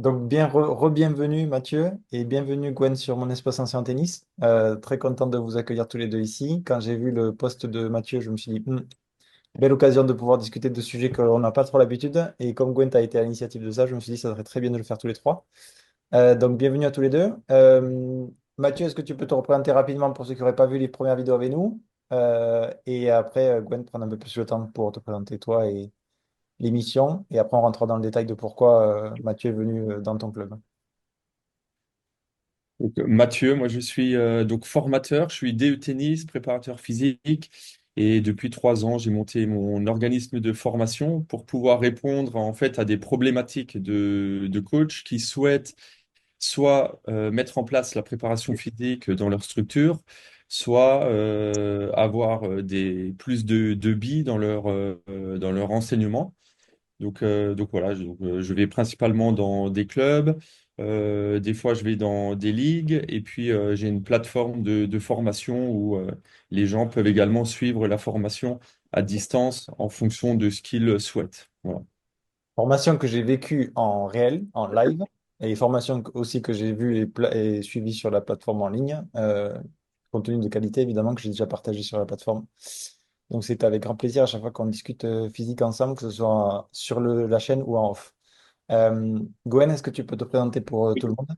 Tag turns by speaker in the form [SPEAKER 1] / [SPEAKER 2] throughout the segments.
[SPEAKER 1] Donc, bienvenue Mathieu et bienvenue Gwen sur mon espace ancien tennis. Très content de vous accueillir tous les deux ici. Quand j'ai vu le post de Mathieu, je me suis dit, belle occasion de pouvoir discuter de sujets qu'on n'a pas trop l'habitude. Et comme Gwen a été à l'initiative de ça, je me suis dit, ça serait très bien de le faire tous les trois. Donc, bienvenue à tous les deux. Mathieu, est-ce que tu peux te représenter rapidement pour ceux qui n'auraient pas vu les premières vidéos avec nous? Et après, Gwen, prendre un peu plus le temps pour te présenter toi et l'émission. Et après, on rentrera dans le détail de pourquoi Mathieu est venu dans ton club.
[SPEAKER 2] Donc, Mathieu, moi je suis donc formateur, je suis DE tennis, préparateur physique et depuis 3 ans j'ai monté mon organisme de formation pour pouvoir répondre en fait à des problématiques de coachs qui souhaitent soit mettre en place la préparation physique dans leur structure, soit avoir plus de billes dans leur enseignement. Donc voilà, je vais principalement dans des clubs, des fois je vais dans des ligues, et puis j'ai une plateforme de formation où les gens peuvent également suivre la formation à distance en fonction de ce qu'ils souhaitent. Voilà.
[SPEAKER 1] Formation que j'ai vécue en réel, en live, et formation aussi que j'ai vue et suivie sur la plateforme en ligne, contenu de qualité évidemment que j'ai déjà partagé sur la plateforme. Donc c'est avec grand plaisir à chaque fois qu'on discute physique ensemble, que ce soit sur la chaîne ou en off. Gwen, est-ce que tu peux te présenter pour tout le monde?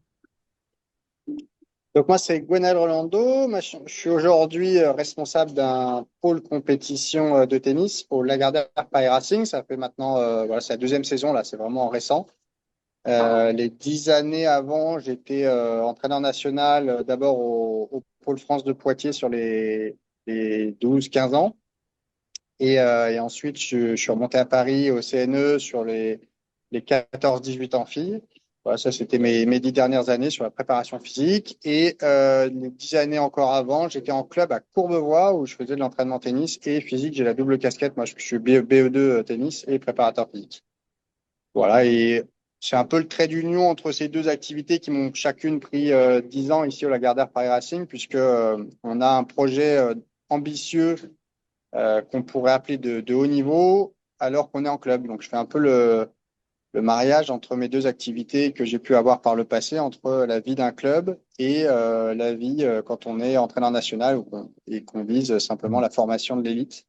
[SPEAKER 3] Donc moi, c'est Gwenal Rolando. Je suis aujourd'hui responsable d'un pôle compétition de tennis au Lagardère Paris Racing. Ça fait maintenant, voilà, c'est la deuxième saison là, c'est vraiment récent. Les 10 années avant, j'étais entraîneur national d'abord au pôle France de Poitiers sur les 12-15 ans. Et ensuite, je suis remonté à Paris au CNE sur les 14-18 ans filles. Voilà, ça, c'était mes 10 dernières années sur la préparation physique. Et les 10 années encore avant, j'étais en club à Courbevoie où je faisais de l'entraînement tennis et physique. J'ai la double casquette. Moi, je suis BE2 tennis et préparateur physique. Voilà, et c'est un peu le trait d'union entre ces deux activités qui m'ont chacune pris 10 ans ici au Lagardère Paris Racing, puisque on a un projet ambitieux qu'on pourrait appeler de haut niveau alors qu'on est en club. Donc, je fais un peu le mariage entre mes deux activités que j'ai pu avoir par le passé, entre la vie d'un club et la vie quand on est entraîneur national et qu'on vise simplement la formation de l'élite.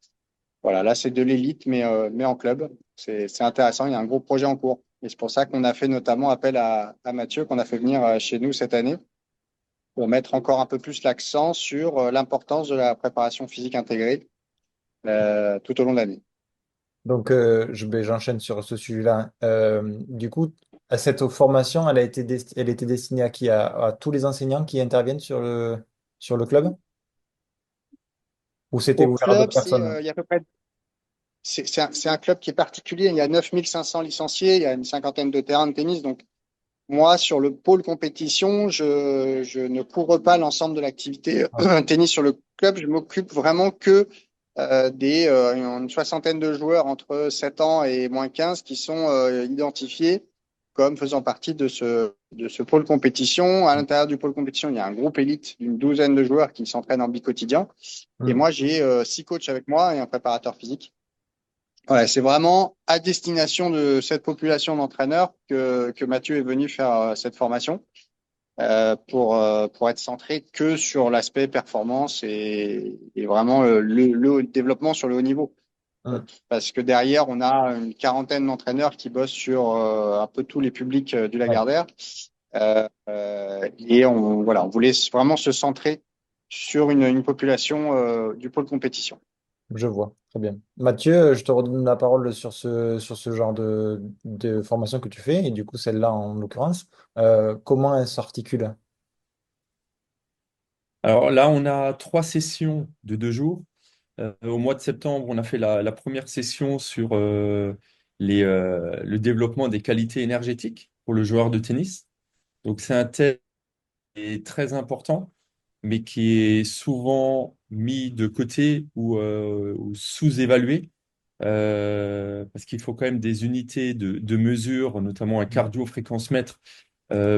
[SPEAKER 3] Voilà, là, c'est de l'élite, mais en club. C'est intéressant, il y a un gros projet en cours. Et c'est pour ça qu'on a fait notamment appel à Mathieu, qu'on a fait venir chez nous cette année, pour mettre encore un peu plus l'accent sur l'importance de la préparation physique intégrée tout au long de l'année.
[SPEAKER 1] Donc, j'enchaîne sur ce sujet-là. Du coup, cette formation, elle était destinée à qui? À tous les enseignants qui interviennent sur le club? Ou c'était
[SPEAKER 3] Au
[SPEAKER 1] ouvert à
[SPEAKER 3] club,
[SPEAKER 1] d'autres personnes?
[SPEAKER 3] il y a à peu près, c'est un club qui est particulier. Il y a 9500 licenciés, il y a une cinquantaine de terrains de tennis. Donc, moi, sur le pôle compétition, je ne couvre pas l'ensemble de l'activité
[SPEAKER 1] Ah,
[SPEAKER 3] tennis sur le club. Je m'occupe vraiment que une soixantaine de joueurs entre 7 ans et -15 qui sont identifiés comme faisant partie de ce pôle compétition. À l'intérieur du pôle compétition, il y a un groupe élite d'une douzaine de joueurs qui s'entraînent en bi-quotidien. Et
[SPEAKER 1] hmm.
[SPEAKER 3] moi, j'ai 6 coachs avec moi et un préparateur physique. Ouais, c'est vraiment à destination de cette population d'entraîneurs que Mathieu est venu faire cette formation pour être centré que sur l'aspect performance et vraiment le développement sur le haut niveau.
[SPEAKER 1] Hmm.
[SPEAKER 3] Parce que derrière, on a une quarantaine d'entraîneurs qui bossent sur un peu tous les publics du
[SPEAKER 1] Ouais,
[SPEAKER 3] Lagardère. Et voilà, on voulait vraiment se centrer sur une population du pôle compétition.
[SPEAKER 1] je vois, très bien. Mathieu, je te redonne la parole sur ce genre de formation que tu fais, et du coup, celle-là en l'occurrence. Comment elle s'articule?
[SPEAKER 2] Alors là, on a 3 sessions de 2 jours. Au mois de septembre, on a fait la première session sur le développement des qualités énergétiques pour le joueur de tennis. Donc c'est un thème qui est très important, mais qui est souvent mis de côté ou sous-évalué, parce qu'il faut quand même des unités de mesure, notamment un cardio-fréquence-mètre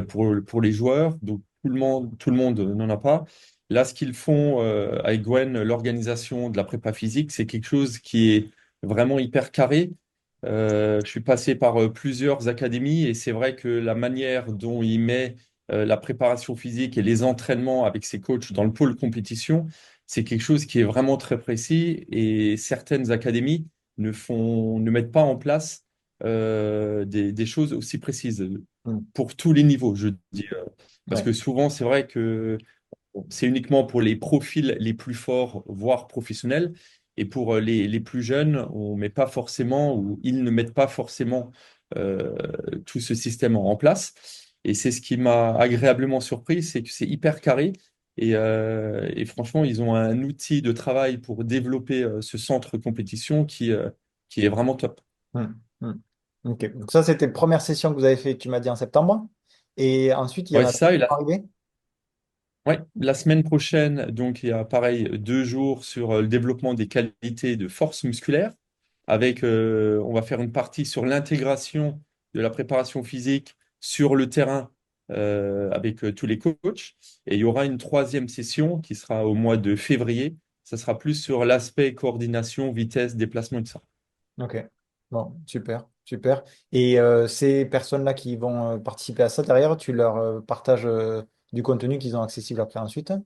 [SPEAKER 2] pour les joueurs. Donc tout le monde n'en a pas. Là, ce qu'ils font avec Gwen, l'organisation de la prépa physique, c'est quelque chose qui est vraiment hyper carré Je suis passé par plusieurs académies et c'est vrai que la manière dont il met la préparation physique et les entraînements avec ses coachs dans le pôle compétition, c'est quelque chose qui est vraiment très précis et certaines académies ne mettent pas en place des choses aussi précises
[SPEAKER 1] Mm.
[SPEAKER 2] pour tous les niveaux, je dis. Parce
[SPEAKER 1] Ouais.
[SPEAKER 2] que souvent, c'est vrai que c'est uniquement pour les profils les plus forts, voire professionnels. Et pour les plus jeunes, on met pas forcément, ou ils ne mettent pas forcément euh, tout ce système en place. Et c'est ce qui m'a agréablement surpris, c'est que c'est hyper carré. Et franchement, ils ont un outil de travail pour développer ce centre compétition qui est vraiment top.
[SPEAKER 1] Mm. Mm. Ok. Donc ça, c'était la première session que vous avez fait, tu m'as dit en septembre. Et ensuite, il y en
[SPEAKER 2] Ouais,
[SPEAKER 1] a
[SPEAKER 2] c'est ça.
[SPEAKER 1] d'autres qui sont arrivés?
[SPEAKER 2] Ouais, la semaine prochaine, donc il y a pareil 2 jours sur le développement des qualités de force musculaire. Avec, on va faire une partie sur l'intégration de la préparation physique sur le terrain avec tous les coachs. Et il y aura une troisième session qui sera au mois de février. Ça sera plus sur l'aspect coordination, vitesse, déplacement et tout ça.
[SPEAKER 1] Ok. Bon, super, super. Et ces personnes-là qui vont participer à ça, derrière, tu leur partages du contenu qu'ils ont accessible après ensuite? Ou...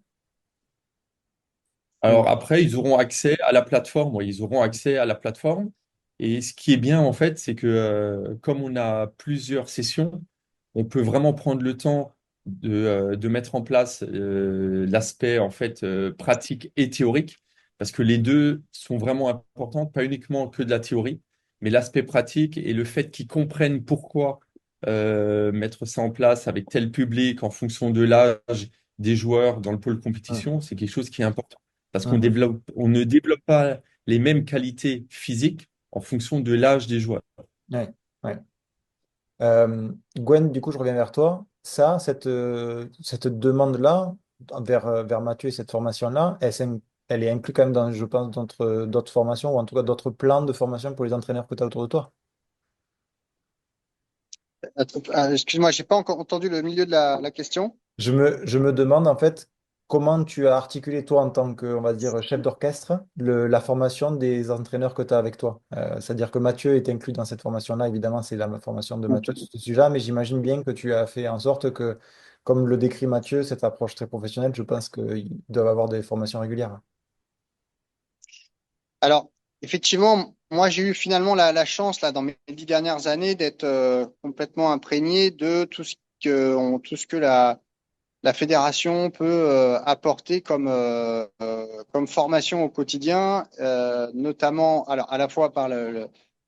[SPEAKER 2] Alors après, ils auront accès à la plateforme. Oui, ils auront accès à la plateforme. Et ce qui est bien, en fait, c'est que comme on a plusieurs sessions, on peut vraiment prendre le temps de mettre en place l'aspect, en fait, pratique et théorique, parce que les deux sont vraiment importants, pas uniquement que de la théorie, mais l'aspect pratique et le fait qu'ils comprennent pourquoi mettre ça en place avec tel public en fonction de l'âge des joueurs dans le pôle
[SPEAKER 1] Hum,
[SPEAKER 2] compétition, c'est quelque chose qui est important. Parce
[SPEAKER 1] hum, hum.
[SPEAKER 2] on ne développe pas les mêmes qualités physiques en fonction de l'âge des joueurs.
[SPEAKER 1] Ouais, ouais. Gwen, du coup, je reviens vers toi. Ça, cette demande-là vers Mathieu et cette formation-là, elle est inclue quand même dans, je pense, d'autres formations ou en tout cas d'autres plans de formation pour les entraîneurs que tu as autour de toi.
[SPEAKER 3] Excuse-moi, j'ai pas encore entendu le milieu de la question.
[SPEAKER 1] Je me demande en fait comment tu as articulé toi en tant que, on va dire, chef d'orchestre, la formation des entraîneurs que tu as avec toi. C'est-à-dire que Mathieu est inclus dans cette formation-là, évidemment, c'est la formation de Mathieu sur ce sujet-là, mais j'imagine bien que tu as fait en sorte que, comme le décrit Mathieu, cette approche très professionnelle, je pense qu'ils doivent avoir des formations régulières.
[SPEAKER 3] Alors, effectivement, moi, j'ai eu finalement la chance, là, dans mes 10 dernières années, d'être complètement imprégné de tout ce que la fédération peut apporter comme formation au quotidien, notamment alors, à la fois par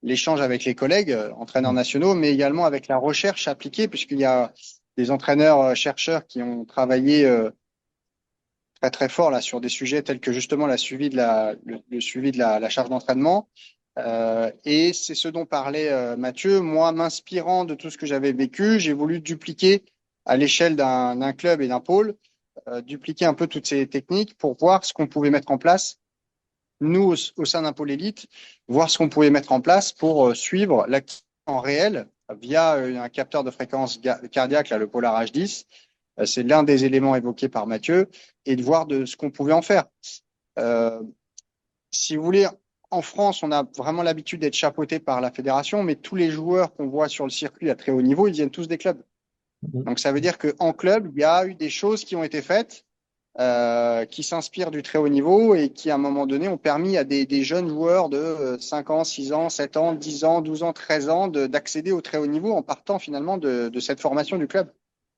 [SPEAKER 3] l'échange avec les collègues, entraîneurs
[SPEAKER 1] Mm.
[SPEAKER 3] nationaux, mais également avec la recherche appliquée, puisqu'il y a des entraîneurs chercheurs qui ont travaillé très très fort là sur des sujets tels que justement le suivi de la charge d'entraînement. Et c'est ce dont parlait Mathieu. Moi, m'inspirant de tout ce que j'avais vécu, j'ai voulu dupliquer à l'échelle d'un club et d'un pôle, dupliquer un peu toutes ces techniques pour voir ce qu'on pouvait mettre en place, nous, au sein d'un pôle élite, voir ce qu'on pouvait mettre en place pour suivre l'activité en réel via un capteur de fréquence cardiaque, là, le Polar H10. C'est l'un des éléments évoqués par Mathieu, et de voir de ce qu'on pouvait en faire. Euh, Si vous voulez, en France, on a vraiment l'habitude d'être chapeauté par la fédération, mais tous les joueurs qu'on voit sur le circuit à très haut niveau, ils viennent tous des clubs.
[SPEAKER 1] Mhm.
[SPEAKER 3] Donc ça veut dire qu'en club, il y a eu des choses qui ont été faites, qui s'inspirent du très haut niveau et qui, à un moment donné, ont permis à des jeunes joueurs de 5 ans, 6 ans, 7 ans, 10 ans, 12 ans, 13 ans d'accéder au très haut niveau en partant finalement de cette formation du club.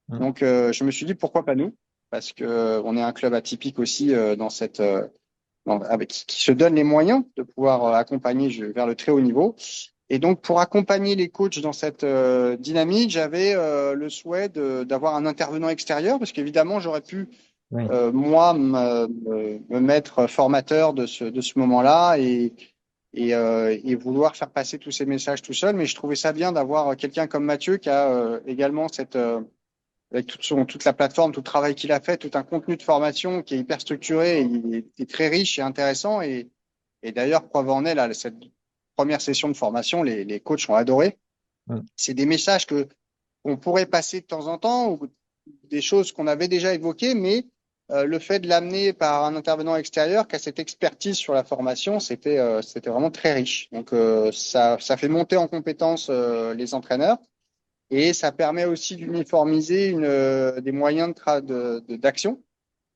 [SPEAKER 1] Mm.
[SPEAKER 3] Donc je me suis dit pourquoi pas nous, parce que on est un club atypique aussi dans avec qui se donne les moyens de pouvoir accompagner vers le très haut niveau. Et donc, pour accompagner les coachs dans cette dynamique, j'avais le souhait d'avoir un intervenant extérieur, parce qu'évidemment, j'aurais pu,
[SPEAKER 1] Oui.
[SPEAKER 3] moi, me mettre formateur de ce moment-là et vouloir faire passer tous ces messages tout seul. Mais je trouvais ça bien d'avoir quelqu'un comme Mathieu qui a également avec toute la plateforme, tout le travail qu'il a fait, tout un contenu de formation qui est hyper structuré et très riche et intéressant. Et d'ailleurs, preuve en est, là, cette première session de formation, les coachs ont adoré.
[SPEAKER 1] Mm.
[SPEAKER 3] C'est des messages que qu'on pourrait passer de temps en temps ou des choses qu'on avait déjà évoquées, mais le fait de l'amener par un intervenant extérieur qui a cette expertise sur la formation, c'était vraiment très riche. Donc ça fait monter en compétence les entraîneurs et ça permet aussi d'uniformiser des moyens d'action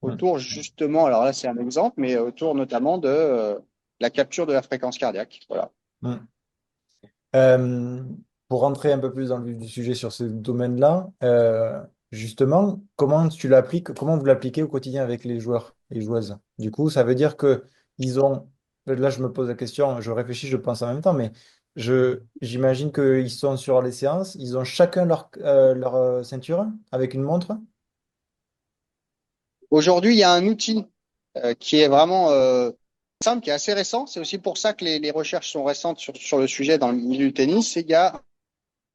[SPEAKER 1] Mm.
[SPEAKER 3] autour justement, alors là c'est un exemple, mais autour notamment de la capture de la fréquence cardiaque. Voilà.
[SPEAKER 1] Mm. Euh, pour rentrer un peu plus dans le vif du sujet sur ce domaine-là, justement, comment vous l'appliquez au quotidien avec les joueurs et joueuses? Du coup, ça veut dire que ils ont, là je me pose la question, je réfléchis, je pense en même temps, mais j'imagine qu'ils sont sur les séances, ils ont chacun leur ceinture avec une montre.
[SPEAKER 3] Aujourd'hui, il y a un outil qui est vraiment simple, qui est assez récent. C'est aussi pour ça que les recherches sont récentes sur le sujet dans le milieu du tennis. C'est qu'il y a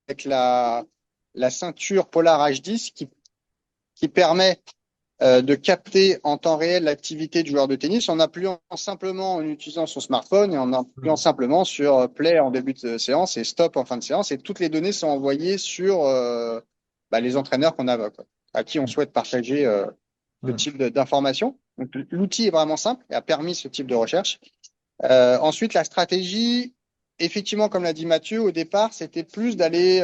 [SPEAKER 3] avec la ceinture Polar H10 qui permet de capter en temps réel l'activité du joueur de tennis en appulant simplement en utilisant son smartphone et en appuyant
[SPEAKER 1] Mm.
[SPEAKER 3] simplement sur play en début de séance et stop en fin de séance. Et toutes les données sont envoyées sur les entraîneurs qu'on a, quoi, à qui on souhaite partager ce
[SPEAKER 1] Mm.
[SPEAKER 3] type d'informations. Donc, l'outil est vraiment simple et a permis ce type de recherche. Ensuite, la stratégie, effectivement, comme l'a dit Mathieu, au départ, c'était plus d'aller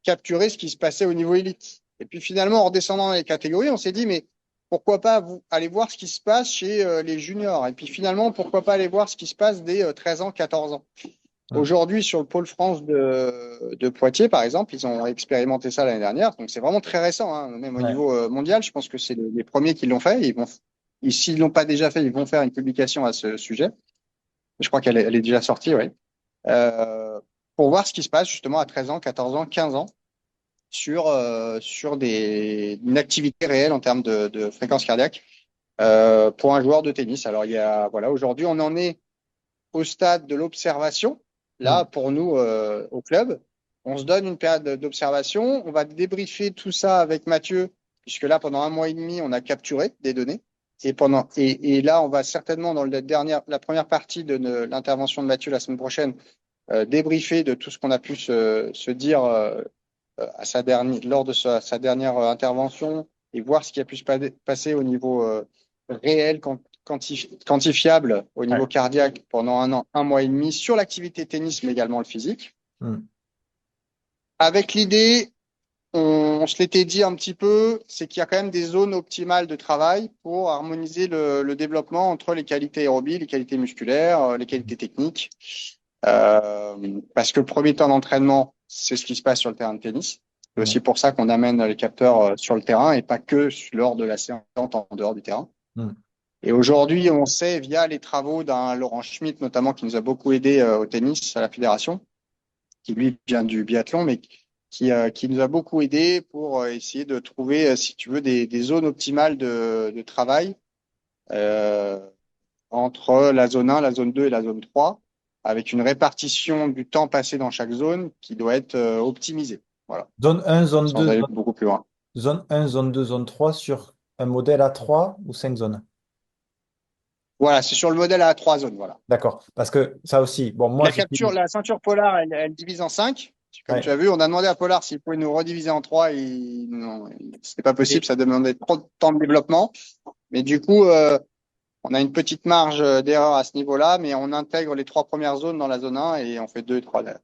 [SPEAKER 3] capturer ce qui se passait au niveau élite. Et puis finalement, en redescendant dans les catégories, on s'est dit, mais pourquoi pas aller voir ce qui se passe chez les juniors? Et puis finalement, pourquoi pas aller voir ce qui se passe dès 13 ans, 14 ans?
[SPEAKER 1] Mm.
[SPEAKER 3] Aujourd'hui, sur le pôle France de Poitiers, par exemple, ils ont expérimenté ça l'année dernière. Donc c'est vraiment très récent, hein. Même au
[SPEAKER 1] Ouais.
[SPEAKER 3] niveau mondial, je pense que c'est les premiers qui l'ont fait. S'ils l'ont pas déjà fait, ils vont faire une publication à ce sujet. Je crois elle est déjà sortie, oui. Euh, pour voir ce qui se passe justement à 13 ans, 14 ans, 15 ans sur une activité réelle en termes de fréquence cardiaque pour un joueur de tennis. Alors, voilà, aujourd'hui, on en est au stade de l'observation. Là,
[SPEAKER 1] Mm.
[SPEAKER 3] pour nous, au club, on se donne une période d'observation. On va débriefer tout ça avec Mathieu, puisque là, pendant un mois et demi, on a capturé des données. Et là, on va certainement, dans la première partie de l'intervention de Mathieu la semaine prochaine, débriefer de tout ce qu'on a pu se dire lors de sa dernière intervention et voir ce qui a pu se passer au niveau réel, quantifiable, au
[SPEAKER 1] Ouais.
[SPEAKER 3] niveau cardiaque pendant un an, un mois et demi sur l'activité tennis, mais également le physique.
[SPEAKER 1] Mm.
[SPEAKER 3] Avec l'idée, on se l'était dit un petit peu, c'est qu'il y a quand même des zones optimales de travail pour harmoniser le développement entre les qualités aérobies, les qualités musculaires, les qualités techniques. Parce que le premier temps d'entraînement, c'est ce qui se passe sur le terrain de tennis. C'est
[SPEAKER 1] Mm.
[SPEAKER 3] aussi pour ça qu'on amène les capteurs sur le terrain et pas que lors de la séance en dehors du terrain.
[SPEAKER 1] Mm.
[SPEAKER 3] Et aujourd'hui, on sait via les travaux d'un Laurent Schmitt notamment qui nous a beaucoup aidé au tennis à la fédération, qui lui vient du biathlon, mais qui nous a beaucoup aidé pour essayer de trouver, si tu veux, des zones optimales de travail euh, entre la zone 1, la zone 2 et la zone 3, avec une répartition du temps passé dans chaque zone qui doit être optimisée. Voilà,
[SPEAKER 1] Zone 1, zone
[SPEAKER 3] sans
[SPEAKER 1] 2,
[SPEAKER 3] aller beaucoup plus loin.
[SPEAKER 1] zone 1, zone 2, zone 3 sur un modèle à 3 ou 5 zones.
[SPEAKER 3] Voilà, c'est sur le modèle à trois zones. Voilà.
[SPEAKER 1] D'accord. Parce que ça aussi, bon, moi,
[SPEAKER 3] La capture,
[SPEAKER 1] j'utilise.
[SPEAKER 3] la ceinture polaire, elle divise en cinq. Comme tu
[SPEAKER 1] Ouais.
[SPEAKER 3] as vu, on a demandé à Polar s'il pouvait nous rediviser en trois. Non, c'était pas possible,
[SPEAKER 1] Et,
[SPEAKER 3] ça demandait trop de temps de développement. Mais du coup, on a une petite marge d'erreur à ce niveau-là, mais on intègre les trois premières zones dans la zone 1 et on fait 2 et 3 derrière.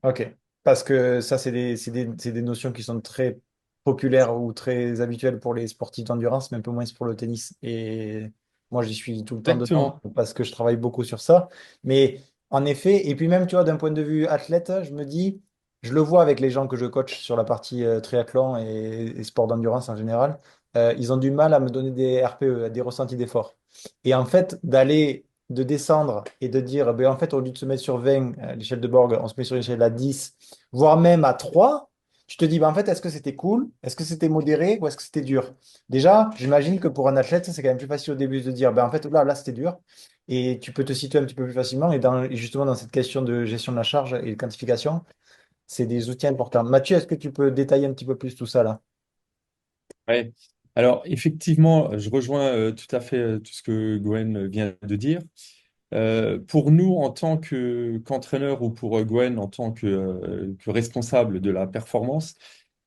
[SPEAKER 1] ok. Parce que ça, c'est des notions qui sont très populaires ou très habituelles pour les sportifs d'endurance, mais un peu moins pour le tennis. Et moi, j'y suis tout le temps dedans
[SPEAKER 2] Exactement.
[SPEAKER 1] parce que je travaille beaucoup sur ça. Mais en effet, et puis même, tu vois, d'un point de vue athlète, je me dis, je le vois avec les gens que je coach sur la partie triathlon et sport d'endurance en général, ils ont du mal à me donner des RPE, des ressentis d'effort. Et en fait, de descendre et de dire, ben, en fait, au lieu de se mettre sur 20 à l'échelle de Borg, on se met sur une échelle à 10 voire même à 3 tu te dis, ben, en fait, est-ce que c'était cool? Est-ce que c'était modéré ou est-ce que c'était dur? Déjà, j'imagine que pour un athlète, c'est quand même plus facile au début de dire, ben, en fait, là, c'était dur. Et tu peux te situer un petit peu plus facilement. Et justement, dans cette question de gestion de la charge et de quantification, c'est des outils importants. Mathieu, est-ce que tu peux détailler un petit peu plus tout ça là?
[SPEAKER 2] Ouais. Alors, effectivement, je rejoins tout à fait tout ce que Gwen vient de dire. Pour nous, en tant qu'entraîneur ou pour Gwen en tant que responsable de la performance,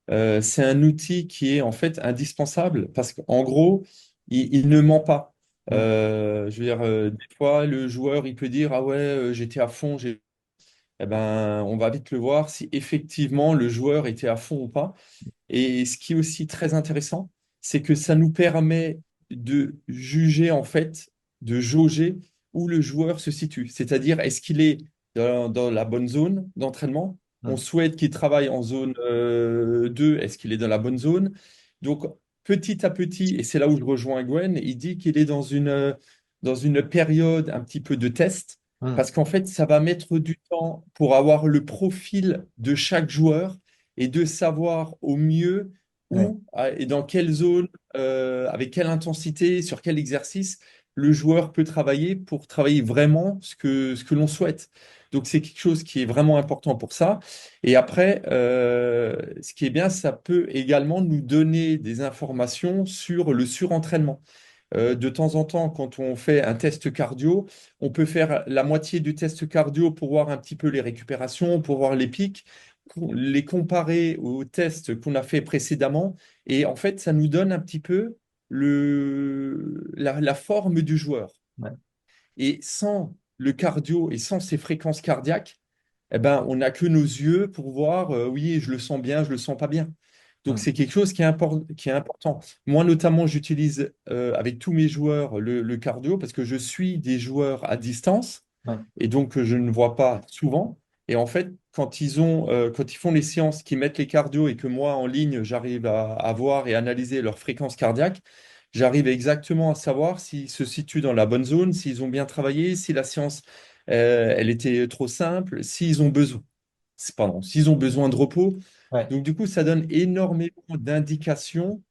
[SPEAKER 2] c'est un outil qui est en fait indispensable parce qu'en gros, il ne ment pas.
[SPEAKER 1] Mm.
[SPEAKER 2] Je veux dire, des fois, le joueur, il peut dire, ah ouais, j'étais à fond, eh ben, on va vite le voir si effectivement le joueur était à fond ou pas. Et ce qui est aussi très intéressant, c'est que ça nous permet de juger, en fait, de jauger où le joueur se situe. C'est-à-dire, est-ce qu'il est dans la bonne zone d'entraînement? On
[SPEAKER 1] Mm.
[SPEAKER 2] souhaite qu'il travaille en zone 2. Est-ce qu'il est dans la bonne zone? Donc, petit à petit, et c'est là où je rejoins Gwen, il dit qu'il est dans une période un petit peu de test,
[SPEAKER 1] Mm.
[SPEAKER 2] parce qu'en fait, ça va mettre du temps pour avoir le profil de chaque joueur et de savoir au mieux
[SPEAKER 1] Ouais.
[SPEAKER 2] où et dans quelle zone, avec quelle intensité, sur quel exercice le joueur peut travailler pour travailler vraiment ce que l'on souhaite. Donc c'est quelque chose qui est vraiment important pour ça. Et après, ce qui est bien, ça peut également nous donner des informations sur le surentraînement. De temps en temps, quand on fait un test cardio, on peut faire la moitié du test cardio pour voir un petit peu les récupérations, pour voir les pics, les comparer aux tests qu'on a fait précédemment. Et en fait, ça nous donne un petit peu la forme du joueur.
[SPEAKER 1] Ouais.
[SPEAKER 2] Et sans le cardio et sans ces fréquences cardiaques, eh ben, on n'a que nos yeux pour voir, oui, je le sens bien, je le sens pas bien. Donc,
[SPEAKER 1] Mm.
[SPEAKER 2] c'est quelque chose qui est important. Moi, notamment, j'utilise avec tous mes joueurs le cardio parce que je suis des joueurs à distance
[SPEAKER 1] Ouais.
[SPEAKER 2] et donc je ne vois pas souvent. Et en fait, quand ils font les séances, qui mettent les cardio et que moi, en ligne, j'arrive à voir et analyser leur fréquence cardiaque, j'arrive exactement à savoir s'ils se situent dans la bonne zone, s'ils ont bien travaillé, si la séance, elle était trop simple, s'ils ont besoin de repos.
[SPEAKER 1] Ouais.
[SPEAKER 2] Donc, du coup, ça donne énormément d'indications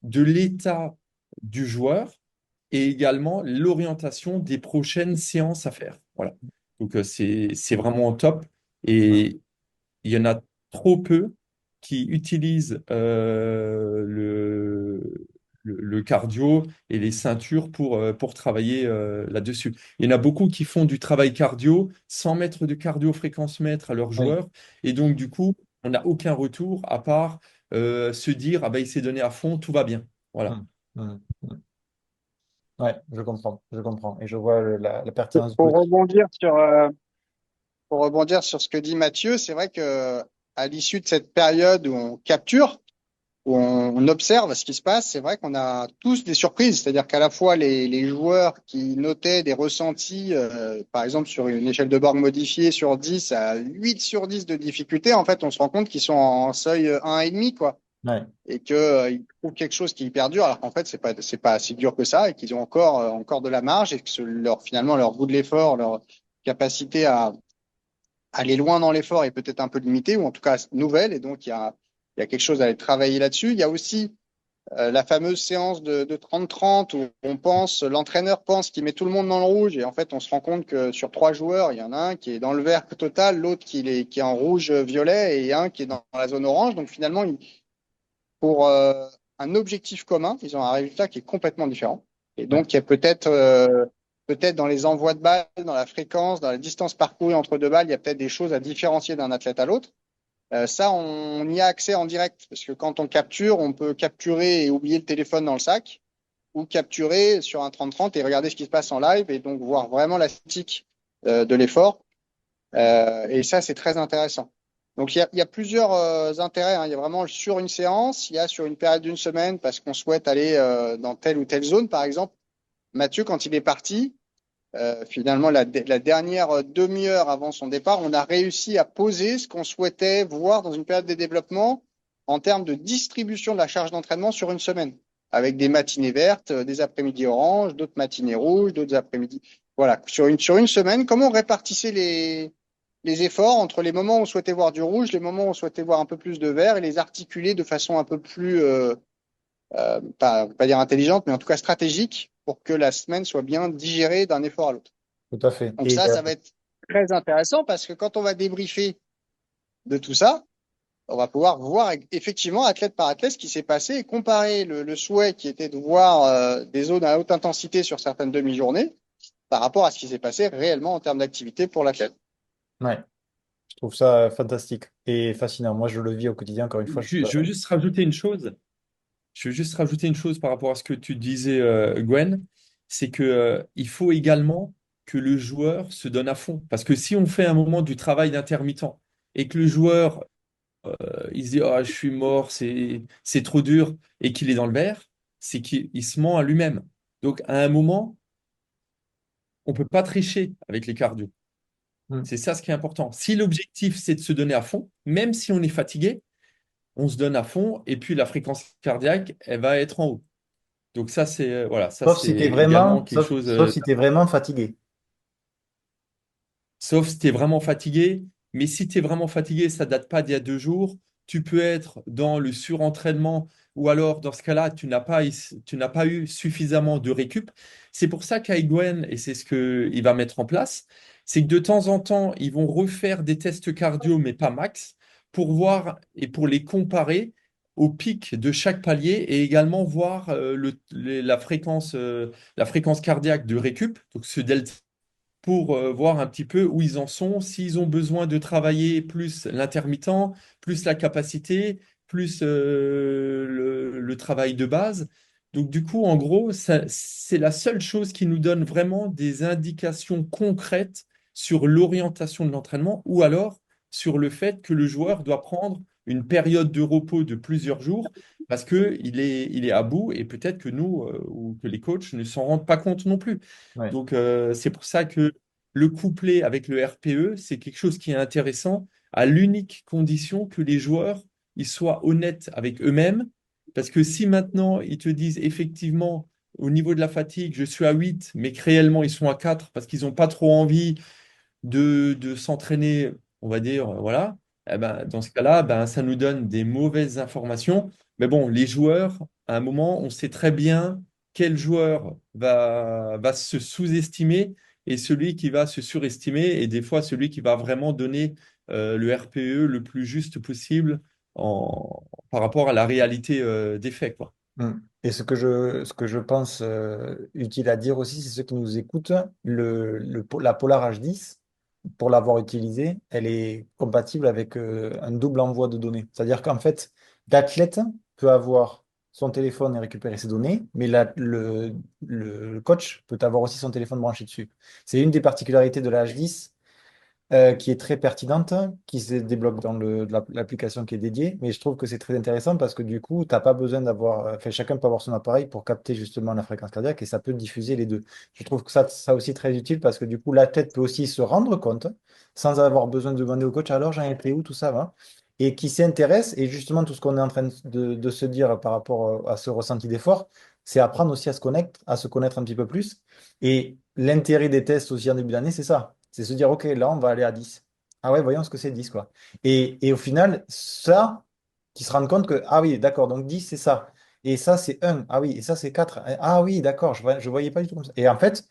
[SPEAKER 2] de l'état du joueur et également l'orientation des prochaines séances à faire. Voilà. Donc, c'est vraiment top.
[SPEAKER 1] Mm.
[SPEAKER 2] Et il y en a trop peu qui utilisent le cardio et les ceintures pour travailler là-dessus. Il y en a beaucoup qui font du travail cardio sans mettre de cardio-fréquence-mètre à leurs
[SPEAKER 1] Oui.
[SPEAKER 2] joueurs. Et donc, du coup, on n'a aucun retour à part se dire, ah ben, il s'est donné à fond, tout va bien. Voilà.
[SPEAKER 1] Mm. Mm. Mm. Ouais, je comprends, je comprends. Et je vois la pertinence de
[SPEAKER 3] Pour
[SPEAKER 1] l'outil.
[SPEAKER 3] rebondir sur, pour rebondir sur ce que dit Mathieu, c'est vrai que à l'issue de cette période où on capture, où on observe ce qui se passe, c'est vrai qu'on a tous des surprises. C'est-à-dire qu'à la fois les joueurs qui notaient des ressentis, par exemple sur une échelle de Borg modifiée sur 10 à 8 sur 10 de difficulté, en fait, on se rend compte qu'ils sont en seuil 1,5, quoi.
[SPEAKER 1] Ouais.
[SPEAKER 3] Et que, ils trouvent quelque chose qui est hyper dur, alors qu'en fait, c'est pas si dur que ça, et qu'ils ont encore de la marge, et que finalement, leur goût de l'effort, leur capacité à aller loin dans l'effort est peut-être un peu limitée, ou en tout cas nouvelle, et donc il y a quelque chose à aller travailler là-dessus. Il y a aussi la fameuse séance de 30-30 où l'entraîneur pense qu'il met tout le monde dans le rouge et en fait on se rend compte que sur trois joueurs, il y en a un qui est dans le vert total, l'autre qui est en rouge-violet et un qui est dans la zone orange. Donc finalement, pour un objectif commun, ils ont un résultat qui est complètement différent. Et
[SPEAKER 1] Ouais.
[SPEAKER 3] donc il y a peut-être dans les envois de balles, dans la fréquence, dans la distance parcourue entre deux balles, il y a peut-être des choses à différencier d'un athlète à l'autre. Ça, on y a accès en direct, parce que quand on capture, on peut capturer et oublier le téléphone dans le sac, ou capturer sur un 30-30 et regarder ce qui se passe en live, et donc voir vraiment la statique de l'effort. Et ça, c'est très intéressant. Donc, il y a plusieurs intérêts, hein. Il y a vraiment sur une séance, il y a sur une période d'une semaine, parce qu'on souhaite aller dans telle ou telle zone, par exemple. Mathieu, quand il est parti, finalement, la dernière demi-heure avant son départ, on a réussi à poser ce qu'on souhaitait voir dans une période de développement en termes de distribution de la charge d'entraînement sur une semaine, avec des matinées vertes, des après-midi oranges, d'autres matinées rouges, d'autres après-midi. Voilà, sur une semaine, comment on répartissait les efforts entre les moments où on souhaitait voir du rouge, les moments où on souhaitait voir un peu plus de vert et les articuler de façon un peu plus pas dire intelligente, mais en tout cas stratégique pour que la semaine soit bien digérée d'un effort à l'autre.
[SPEAKER 1] Tout à fait.
[SPEAKER 3] Donc ça va être très intéressant parce que quand on va débriefer de tout ça, on va pouvoir voir effectivement athlète par athlète ce qui s'est passé et comparer le souhait qui était de voir des zones à haute intensité sur certaines demi-journées par rapport à ce qui s'est passé réellement en termes d'activité pour l'athlète.
[SPEAKER 1] Ouais. trouve ça fantastique et fascinant. Moi, je le vis au quotidien, encore une fois.
[SPEAKER 2] Je veux juste rajouter une chose. Je veux juste rajouter une chose par rapport à ce que tu disais, Gwen, c'est que, il faut également que le joueur se donne à fond. Parce que si on fait un moment du travail d'intermittent et que le joueur, il se dit, ah, je suis mort, c'est trop dur, et qu'il est dans le vert, c'est qu'il se ment à lui-même. Donc, à un moment, on ne peut pas tricher avec les cardio.
[SPEAKER 1] Mm.
[SPEAKER 2] C'est ça ce qui est important. Si l'objectif, c'est de se donner à fond, même si on est fatigué, on se donne à fond, et puis la fréquence cardiaque, elle va être en haut. Donc ça, c'est voilà, ça
[SPEAKER 1] Sauf si tu es
[SPEAKER 2] c'est également
[SPEAKER 1] vraiment,
[SPEAKER 2] quelque chose.
[SPEAKER 1] sauf si tu vraiment fatigué.
[SPEAKER 2] Sauf si tu es vraiment fatigué. Mais si tu es vraiment fatigué, ça date pas d'il y a 2 jours. Tu peux être dans le surentraînement ou alors dans ce cas-là, tu n'as pas eu suffisamment de récup. C'est pour ça qu'Aigwen, et c'est ce qu'il va mettre en place, c'est que de temps en temps, ils vont refaire des tests cardio, mais pas max, pour voir et pour les comparer au pic de chaque palier et également voir la fréquence cardiaque de récup, donc ce delta pour voir un petit peu où ils en sont, s'ils ont besoin de travailler plus l'intermittent, plus la capacité, plus le travail de base. Donc du coup, en gros, c'est la seule chose qui nous donne vraiment des indications concrètes sur l'orientation de l'entraînement ou alors sur le fait que le joueur doit prendre une période de repos de plusieurs jours parce qu'il est à bout et peut-être que nous ou que les coachs ne s'en rendent pas compte non plus.
[SPEAKER 1] Ouais.
[SPEAKER 2] Donc, c'est pour ça que le couplet avec le RPE, c'est quelque chose qui est intéressant à l'unique condition que les joueurs ils soient honnêtes avec eux-mêmes. Parce que si maintenant ils te disent effectivement, au niveau de la fatigue, je suis à 8, mais que réellement ils sont à 4 parce qu'ils n'ont pas trop envie de s'entraîner, on va dire, voilà, eh ben, dans ce cas-là, ben, ça nous donne des mauvaises informations. Mais bon, les joueurs, à un moment, on sait très bien quel joueur va se sous-estimer et celui qui va se surestimer, et des fois celui qui va vraiment donner le RPE le plus juste possible par rapport à la réalité des faits, quoi.
[SPEAKER 1] Mm. Et ce que je pense utile à dire aussi, c'est ceux qui nous écoutent, la Polar H10, pour l'avoir utilisée, elle est compatible avec un double envoi de données. C'est-à-dire qu'en fait, l'athlète peut avoir son téléphone et récupérer ses données, mais le coach peut avoir aussi son téléphone branché dessus. C'est une des particularités de la H10 qui est très pertinente, qui se débloque dans l'application qui est dédiée. Mais je trouve que c'est très intéressant parce que du coup, t'as pas besoin d'avoir, enfin, chacun peut avoir son appareil pour capter justement la fréquence cardiaque et ça peut diffuser les deux. Je trouve que ça aussi très utile parce que du coup, la tête peut aussi se rendre compte sans avoir besoin de demander au coach, alors j'en ai pris où tout ça va. Et qui s'intéresse, et justement tout ce qu'on est en train de se dire par rapport à ce ressenti d'effort, c'est apprendre aussi à se connaître un petit peu plus. Et l'intérêt des tests aussi en début d'année, c'est ça. C'est se dire, OK, là, on va aller à 10. Ah ouais, voyons ce que c'est 10 quoi. Et au final, ça, qui se rendent compte que, ah oui, d'accord, donc 10 c'est ça. Et ça, c'est un. Ah oui, et ça, c'est 4. Ah oui, d'accord, je voyais pas du tout comme ça. Et en fait,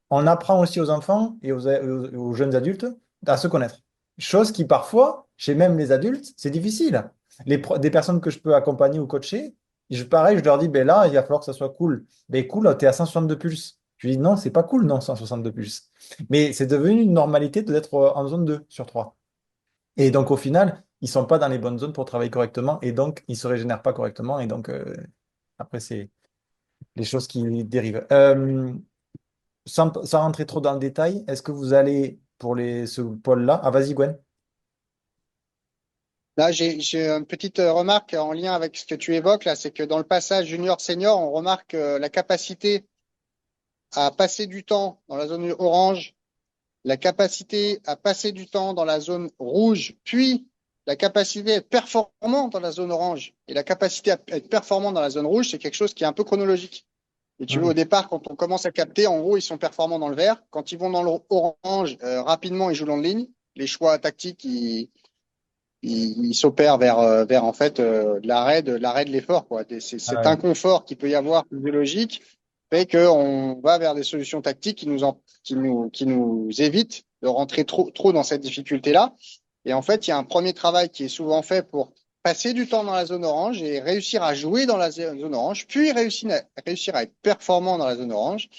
[SPEAKER 1] on apprend aussi aux enfants et aux jeunes adultes à se connaître. Chose qui, parfois, chez même les adultes, c'est difficile. Des personnes que je peux accompagner ou coacher, pareil, je leur dis, ben là, il va falloir que ça soit cool. Ben cool, t'es à 162 pulses. Je lui dis, non, c'est pas cool, non, 162 pulses. Mais c'est devenu une normalité d'être en zone 2 sur 3. Et donc, au final, ils sont pas dans les bonnes zones pour travailler correctement et donc, ils se régénèrent pas correctement. Et donc, après, c'est les choses qui dérivent. Sans rentrer trop dans le détail, est-ce que vous allez pour ce pôle-là? Ah, vas-y, Gwen.
[SPEAKER 3] Là, j'ai une petite remarque en lien avec ce que tu évoques là, c'est que dans le passage junior-senior, on remarque la capacité à passer du temps dans la zone orange, la capacité à passer du temps dans la zone rouge, puis la capacité à être performant dans la zone orange et la capacité à être performant dans la zone rouge, c'est quelque chose qui est un peu chronologique. Et tu vois, au
[SPEAKER 1] Hmm.
[SPEAKER 3] départ, quand on commence à capter, en gros, ils sont performants dans le vert. Quand ils vont dans le orange, rapidement, ils jouent longue ligne. Les choix tactiques, ils s'opèrent vers en fait l'arrêt de l'effort, quoi.
[SPEAKER 1] Ah
[SPEAKER 3] Cet
[SPEAKER 1] ouais.
[SPEAKER 3] inconfort qu'il peut y avoir physiologique fait qu'on va vers des solutions tactiques qui nous évitent de rentrer trop dans cette difficulté-là. Et en fait, il y a un premier travail qui est souvent fait pour passer du temps dans la zone orange et réussir à jouer dans la zone orange, puis réussir à être performant dans la zone orange.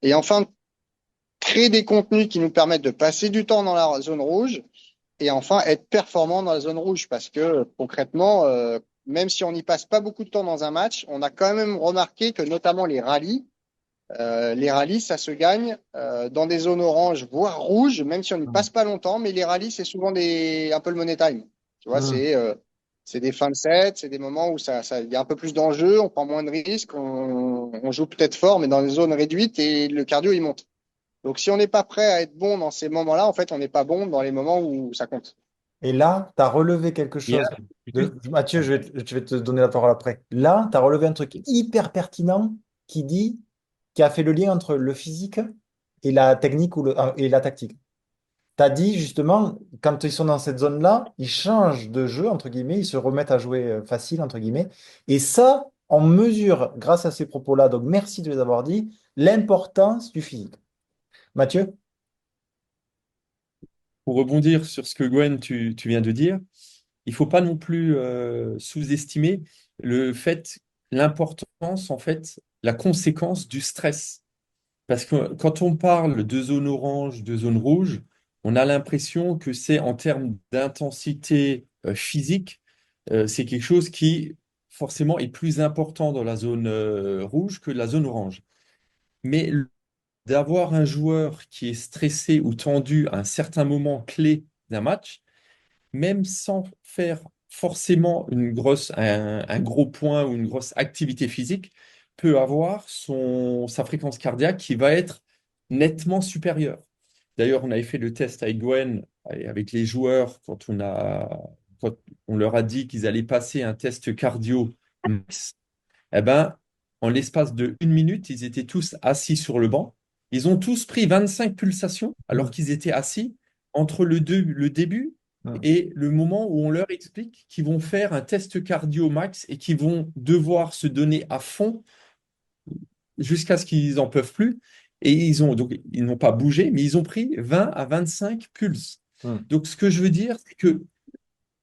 [SPEAKER 3] Et enfin, créer des contenus qui nous permettent de passer du temps dans la zone rouge Et enfin, être performant dans la zone rouge parce que concrètement, même si on n'y passe pas beaucoup de temps dans un match, on a quand même remarqué que notamment les rallyes, ça se gagne dans des zones oranges, voire rouges, même si on n'y
[SPEAKER 1] Mm.
[SPEAKER 3] passe pas longtemps. Mais les rallyes, c'est souvent un peu le money time. Tu vois,
[SPEAKER 1] Mm.
[SPEAKER 3] c'est des fins de set, c'est des moments où il y a un peu plus d'enjeux, on prend moins de risques, on joue peut-être fort, mais dans des zones réduites et le cardio, il monte. Donc, si on n'est pas prêt à être bon dans ces moments-là, en fait, on n'est pas bon dans les moments où ça compte.
[SPEAKER 1] Et là, tu as relevé quelque
[SPEAKER 2] Il y a
[SPEAKER 1] chose Mathieu, je vais te donner la parole après. Là, tu as relevé un truc hyper pertinent qui dit, qui a fait le lien entre le physique et la technique et la tactique. Tu as dit justement, quand ils sont dans cette zone-là, ils changent de jeu, entre guillemets, ils se remettent à jouer facile, entre guillemets. Et ça, on mesure, grâce à ces propos-là, donc merci de les avoir dit, l'importance du physique. Mathieu?
[SPEAKER 2] Pour rebondir sur ce que Gwen, tu viens de dire, il faut pas non plus sous-estimer le fait, l'importance, en fait, la conséquence du stress. Parce que quand on parle de zone orange, de zone rouge, on a l'impression que c'est en termes d'intensité physique, c'est quelque chose qui forcément est plus important dans la zone rouge que la zone orange. Mais d'avoir un joueur qui est stressé ou tendu à un certain moment clé d'un match, même sans faire forcément un gros point ou une grosse activité physique, peut avoir sa fréquence cardiaque qui va être nettement supérieure. D'ailleurs, on avait fait le test avec Gwen, et avec les joueurs, quand on leur a dit qu'ils allaient passer un test cardio max. Eh ben, en l'espace de 1 minute, ils étaient tous assis sur le banc. Ils ont tous pris 25 pulsations alors
[SPEAKER 1] Mm.
[SPEAKER 2] qu'ils étaient assis entre le début
[SPEAKER 1] Mm.
[SPEAKER 2] et le moment où on leur explique qu'ils vont faire un test cardio max et qu'ils vont devoir se donner à fond jusqu'à ce qu'ils n'en peuvent plus. Et donc, ils n'ont pas bougé, mais ils ont pris 20 à 25 pulses.
[SPEAKER 1] Mm.
[SPEAKER 2] Donc, ce que je veux dire, c'est que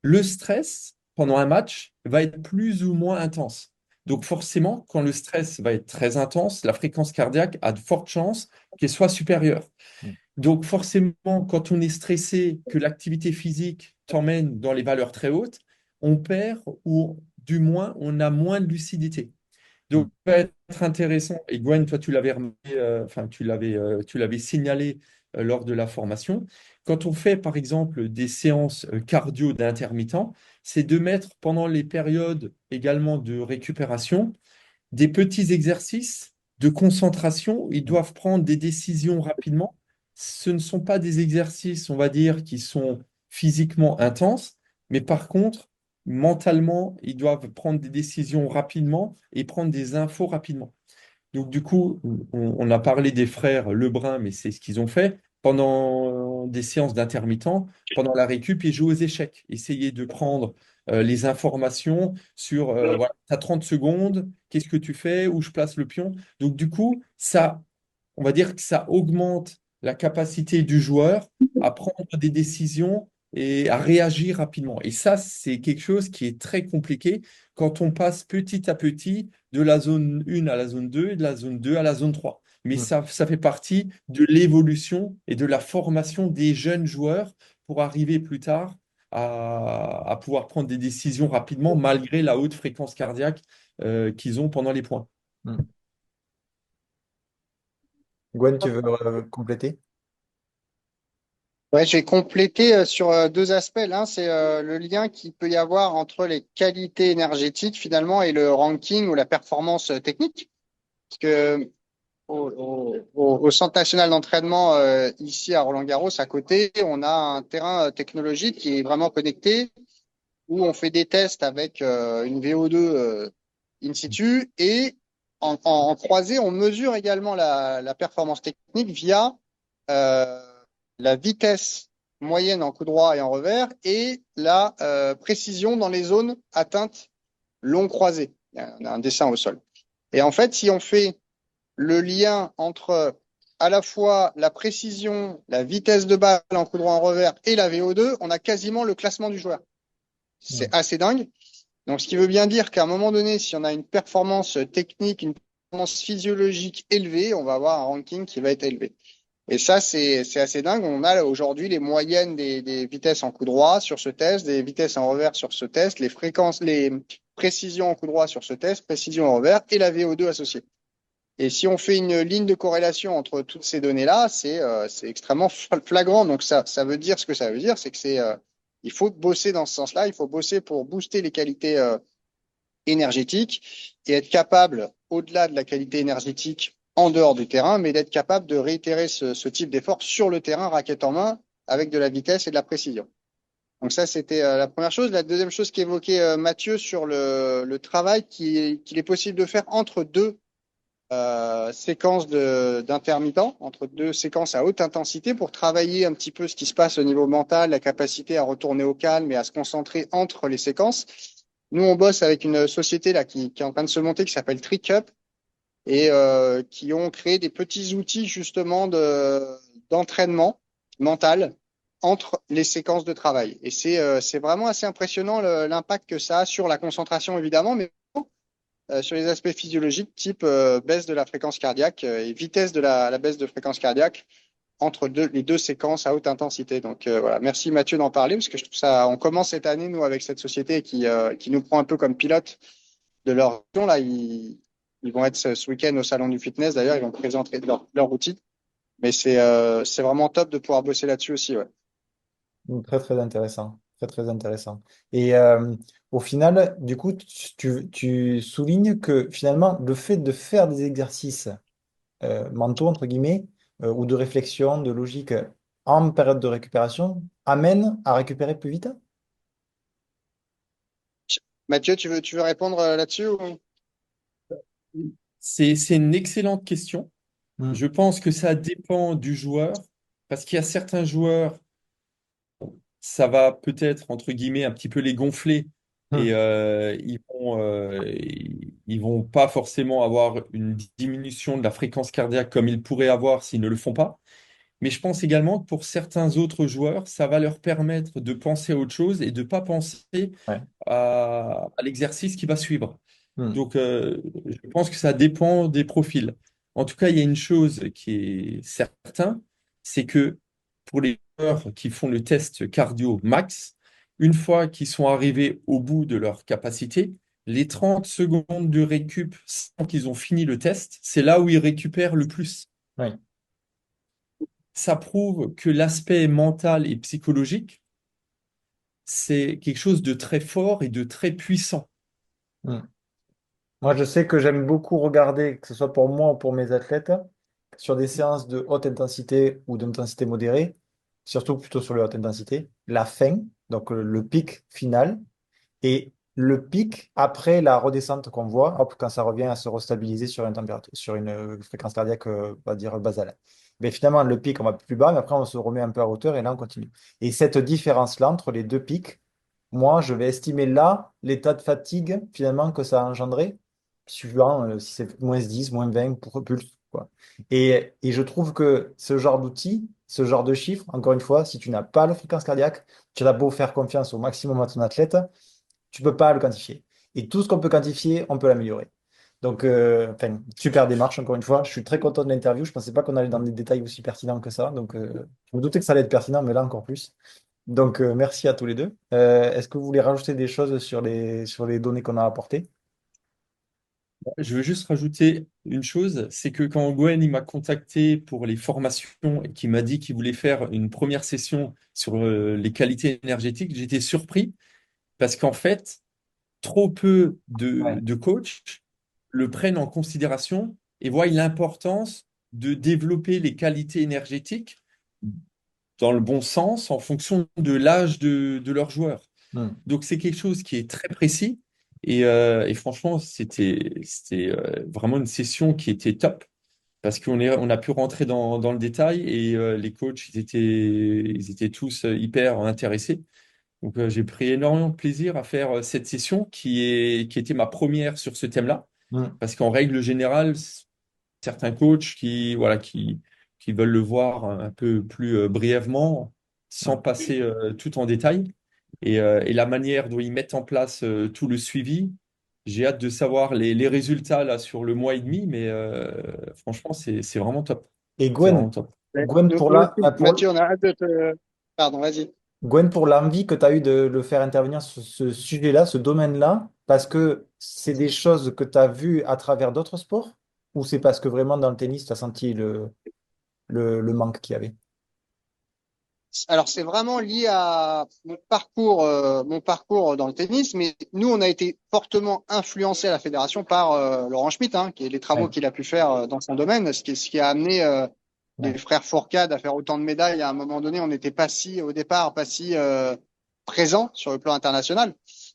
[SPEAKER 2] le stress pendant un match va être plus ou moins intense. Donc forcément, quand le stress va être très intense, la fréquence cardiaque a de fortes chances qu'elle soit supérieure.
[SPEAKER 1] Mm.
[SPEAKER 2] Donc forcément, quand on est stressé, que l'activité physique t'emmène dans les valeurs très hautes, on perd ou du moins on a moins de lucidité.
[SPEAKER 1] Mm.
[SPEAKER 2] Donc, ça va être intéressant. Et Gwen, toi, tu l'avais remarqué, enfin, tu l'avais signalé lors de la formation. Quand on fait, par exemple, des séances cardio d'intermittent, c'est de mettre pendant les périodes également de récupération des petits exercices de concentration. Ils
[SPEAKER 1] Mm.
[SPEAKER 2] doivent prendre des décisions rapidement. Ce ne sont pas des exercices, on va dire, qui sont physiquement intenses, mais par contre, mentalement, ils doivent prendre des décisions rapidement et prendre des infos rapidement. Donc, du coup, on a parlé des frères Lebrun, mais c'est ce qu'ils ont fait. Pendant des séances d'intermittent, pendant la récup, ils jouent aux échecs. Essayer de prendre les informations sur, voilà, tu as 30 secondes, qu'est-ce que tu fais, où je place le pion. Donc, du coup, on va dire que ça augmente la capacité du joueur à prendre des décisions et à réagir rapidement. Et ça, c'est quelque chose qui est très compliqué quand on passe petit à petit de la zone 1 à la zone 2 et de la zone 2 à la zone 3. Mais
[SPEAKER 1] Mm.
[SPEAKER 2] ça fait partie de l'évolution et de la formation des jeunes joueurs pour arriver plus tard à pouvoir prendre des décisions rapidement malgré la haute fréquence cardiaque qu'ils ont pendant les points.
[SPEAKER 1] Mm. Gwen, tu veux compléter?
[SPEAKER 3] Ouais, j'ai complété sur deux aspects. L'un, c'est le lien qu'il peut y avoir entre les qualités énergétiques finalement et le ranking ou la performance technique. Parce que au Centre national d'entraînement ici à Roland-Garros, à côté, on a un terrain technologique qui est vraiment connecté où on fait des tests avec une VO2 in situ et en croisé, on mesure également la performance technique via euh, la vitesse moyenne en coup droit et en revers et la précision dans les zones atteintes long croisé. Il y a un dessin au sol. Et en fait, si on fait le lien entre à la fois la précision, la vitesse de balle en coup droit en revers et la VO2, on a quasiment le classement du joueur.
[SPEAKER 1] Mm.
[SPEAKER 3] C'est assez dingue. Donc, ce qui veut bien dire qu'à un moment donné, si on a une performance technique, une performance physiologique élevée, on va avoir un ranking qui va être élevé. Et ça, c'est assez dingue. On a aujourd'hui les moyennes des vitesses en coup droit sur ce test, des vitesses en revers sur ce test, les fréquences, les précisions en coup droit sur ce test, précision en revers et la VO2 associée. Et si on fait une ligne de corrélation entre toutes ces données-là, c'est extrêmement flagrant. Donc ça veut dire ce que ça veut dire, c'est que il faut bosser dans ce sens-là. Il faut bosser pour booster les qualités énergétique et être capable, au-delà de la qualité énergétique en dehors du terrain, mais d'être capable de réitérer ce type d'effort sur le terrain, raquette en main, avec de la vitesse et de la précision. Donc ça, c'était la première chose. La deuxième chose qu'évoquait Mathieu sur le travail qu'il est possible de faire entre deux séquences d'intermittents, entre deux séquences à haute intensité pour travailler un petit peu ce qui se passe au niveau mental, la capacité à retourner au calme et à se concentrer entre les séquences. Nous, on bosse avec une société là qui est en train de se monter qui s'appelle TrickUp et qui ont créé des petits outils justement d'entraînement mental entre les séquences de travail. Et c'est vraiment assez impressionnant l'impact que ça a sur la concentration évidemment, mais sur les aspects physiologiques, type baisse de la fréquence cardiaque et vitesse de la baisse de fréquence cardiaque entre les deux séquences à haute intensité. Donc voilà, merci Mathieu d'en parler parce que je trouve ça, on commence cette année nous avec cette société qui nous prend un peu comme pilote de leur action. Là, ils vont être ce week-end au salon du fitness. D'ailleurs, ils vont présenter leur outil. Mais c'est vraiment top de pouvoir bosser là-dessus aussi. Ouais.
[SPEAKER 1] Très, très intéressant. Très, très intéressant. Et au final, du coup, tu soulignes que finalement, le fait de faire des exercices mentaux, entre guillemets, ou de réflexion, de logique en période de récupération, amène à récupérer plus vite?
[SPEAKER 3] Mathieu, tu veux répondre là-dessus ou...
[SPEAKER 2] C'est une excellente question.
[SPEAKER 1] Hmm.
[SPEAKER 2] Je pense que ça dépend du joueur, parce qu'il y a certains joueurs, ça va peut-être, entre guillemets, un petit peu les gonfler et
[SPEAKER 1] Hmm.
[SPEAKER 2] ils vont pas forcément avoir une diminution de la fréquence cardiaque comme ils pourraient avoir s'ils ne le font pas. Mais je pense également que pour certains autres joueurs, ça va leur permettre de penser à autre chose et de ne pas penser
[SPEAKER 1] Ouais.
[SPEAKER 2] à l'exercice qui va suivre.
[SPEAKER 1] Hmm.
[SPEAKER 2] Donc, je pense que ça dépend des profils. En tout cas, il y a une chose qui est certaine, c'est que pour les joueurs qui font le test cardio max, une fois qu'ils sont arrivés au bout de leur capacité, les 30 secondes de récup sans qu'ils ont fini le test, c'est là où ils récupèrent le plus.
[SPEAKER 1] Oui.
[SPEAKER 2] Ça prouve que l'aspect mental et psychologique, c'est quelque chose de très fort et de très puissant.
[SPEAKER 1] Hmm. Moi, je sais que j'aime beaucoup regarder, que ce soit pour moi ou pour mes athlètes, sur des séances de haute intensité ou d'intensité modérée, surtout plutôt sur la haute intensité, la fin, donc le pic final, et le pic après la redescente qu'on voit, hop, quand ça revient à se restabiliser sur une température, sur une fréquence cardiaque, on va dire basale. Mais finalement, le pic, on va plus bas, mais après, on se remet un peu à hauteur et là, on continue. Et cette différence-là entre les deux pics, moi, je vais estimer là l'état de fatigue finalement que ça a engendré, suivant si c'est -10, -20 pour pulse, quoi. Et je trouve que ce genre d'outil, ce genre de chiffres, encore une fois, si tu n'as pas la fréquence cardiaque, tu as beau faire confiance au maximum à ton athlète, tu peux pas le quantifier. Et tout ce qu'on peut quantifier, on peut l'améliorer. Donc, enfin, super démarche, encore une fois. Je suis très content de l'interview. Je pensais pas qu'on allait dans des détails aussi pertinents que ça. Donc, je me doutais que ça allait être pertinent, mais là encore plus. Donc, merci à tous les deux. Est-ce que vous voulez rajouter des choses sur les données qu'on a apportées?
[SPEAKER 2] Je veux juste rajouter une chose, c'est que quand Gwen il m'a contacté pour les formations et qu'il m'a dit qu'il voulait faire une première session sur les qualités énergétiques, j'étais surpris parce qu'en fait, trop peu
[SPEAKER 1] Ouais.
[SPEAKER 2] de coachs le prennent en considération et voient l'importance de développer les qualités énergétiques dans le bon sens en fonction de l'âge de leurs joueurs.
[SPEAKER 1] Hmm.
[SPEAKER 2] Donc, c'est quelque chose qui est très précis. Et franchement, c'était vraiment une session qui était top parce on a pu rentrer dans le détail et les coachs, ils étaient tous hyper intéressés. Donc, j'ai pris énormément de plaisir à faire cette session qui était ma première sur ce thème-là.
[SPEAKER 1] Hmm.
[SPEAKER 2] Parce qu'en règle générale, certains coachs qui veulent le voir un peu plus brièvement, sans
[SPEAKER 1] Ouais.
[SPEAKER 2] passer tout en détail. Et la manière dont ils mettent en place tout le suivi, j'ai hâte de savoir les résultats là sur le mois et demi, mais franchement, c'est vraiment top.
[SPEAKER 1] Et
[SPEAKER 2] C'est vraiment
[SPEAKER 1] Gwen,
[SPEAKER 2] top.
[SPEAKER 3] Ouais.
[SPEAKER 1] Gwen,
[SPEAKER 3] Nous,
[SPEAKER 1] pour
[SPEAKER 3] nous
[SPEAKER 1] la,
[SPEAKER 3] aussi, Mathieu, on a hâte de te... Pardon, vas-y.
[SPEAKER 1] Gwen, pour l'envie que tu as eu de le faire intervenir sur ce sujet-là, ce domaine-là, parce que c'est des choses que tu as vues à travers d'autres sports, ou c'est parce que vraiment dans le tennis, tu as senti le manque qu'il y avait?
[SPEAKER 3] Alors, c'est vraiment lié à mon parcours dans le tennis, mais nous, on a été fortement influencé à la fédération par Laurent Schmitt, hein, qui est les travaux
[SPEAKER 1] Ouais.
[SPEAKER 3] qu'il a pu faire dans son domaine, ce qui a amené les
[SPEAKER 1] Ouais.
[SPEAKER 3] frères Fourcade à faire autant de médailles. À un moment donné, on n'était pas au départ, pas si présent sur le plan international.